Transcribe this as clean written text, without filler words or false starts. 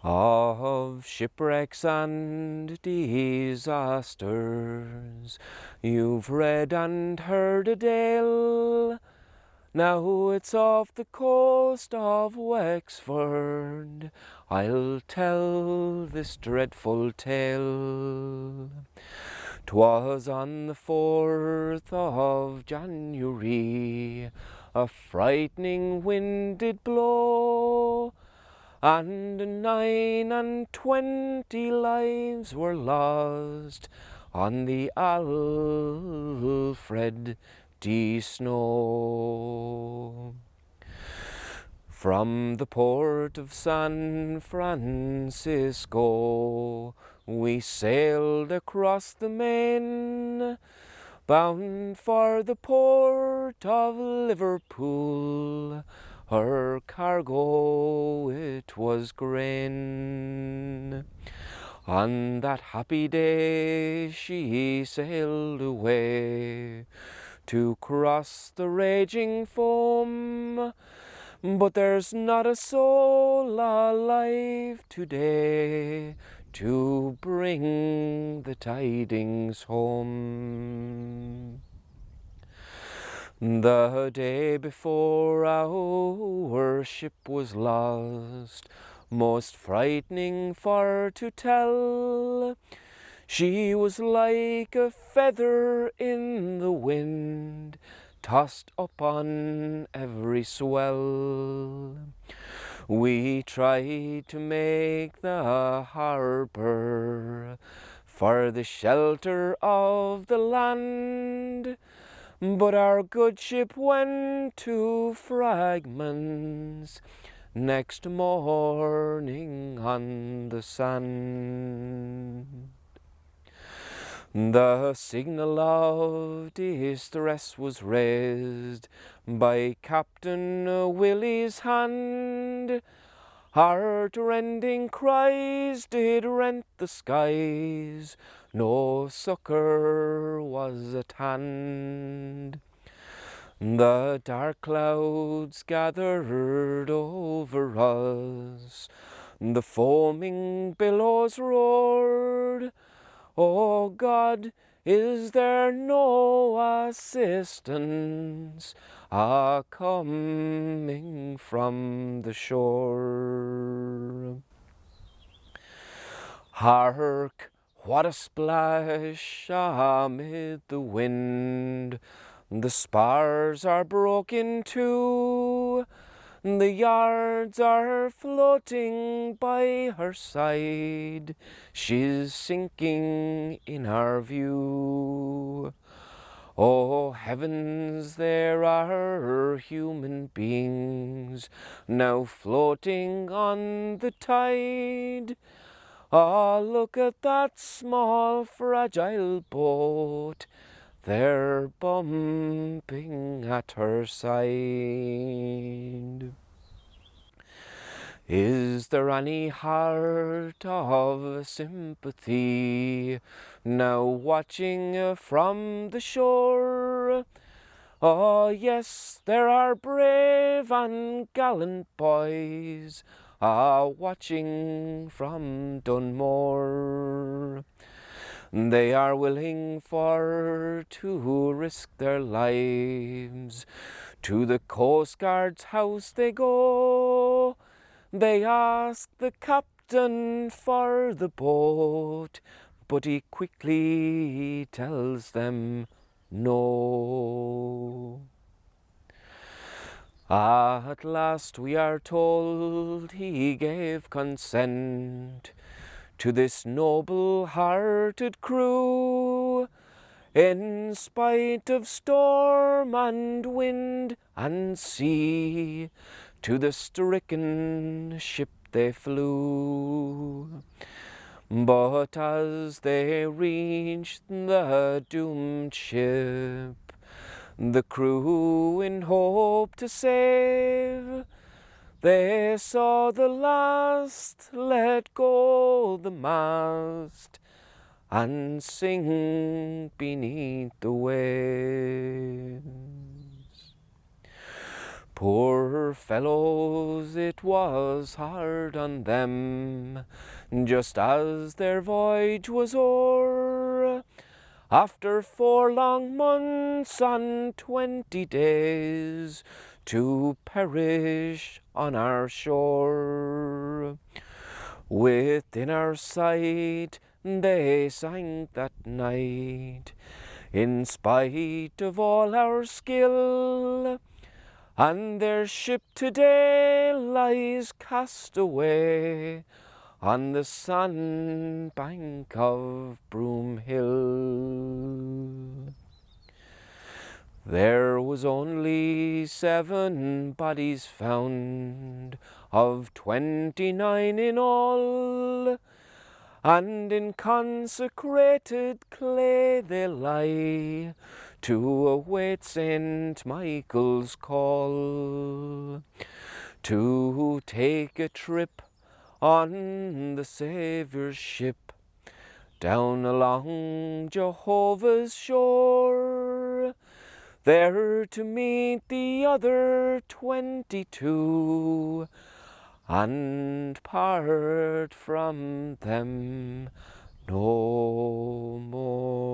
Of shipwrecks and disasters, you've read and heard a tale. Now it's off the coast of Wexford, I'll tell this dreadful tale. 'Twas on the 4th of January, a frightening wind did blow, and 29 lives were lost on the Alfred Snow. From the port of San Francisco we sailed across the main, bound for the port of Liverpool. Her cargo it was grain. On that happy day she sailed away to cross the raging foam, but there's not a soul alive today to bring the tidings home. The day before our ship was lost, most frightening for to tell. She was like a feather in the wind, tossed up on every swell. We tried to make the harbour for the shelter of the land, but our good ship went to fragments next morning on the sand. The signal of distress was raised by Captain Willie's hand. Heart-rending cries did rent the skies, no succour was at hand. The dark clouds gathered over us, the foaming billows roared. Oh God, is there no assistance coming from the shore? Hark, what a splash amid the wind! The spars are broken too, the yards are floating by her side, she's sinking in our view. Oh heavens, there are human beings now floating on the tide. Ah, look at that small fragile boat, they're bumping at her side. Is there any heart of sympathy now watching from the shore? Oh yes, there are brave and gallant boys watching from Donaghmore. They are willing for to risk their lives. To the Coast Guard's house they go. They ask the captain for the boat, but he quickly tells them no. At last we are told he gave consent to this noble-hearted crew, in spite of storm and wind and sea, to the stricken ship they flew. But as they reached the doomed ship, the crew in hope to save, they saw the last let go the mast and sink beneath the waves. Poor Poor fellows, it was hard on them, just as their voyage was o'er. After 4 long months and 20 days, to perish on our shore. Within our sight they sank that night, in spite of all our skill, and their ship today lies cast away on the sandbank of Broomhill. There was only 7 bodies found, of 29 in all, and in consecrated clay they lie, to await St. Michael's call, to take a trip on the Saviour's ship, down along Jehovah's shore, there to meet the other 22, and part from them no more.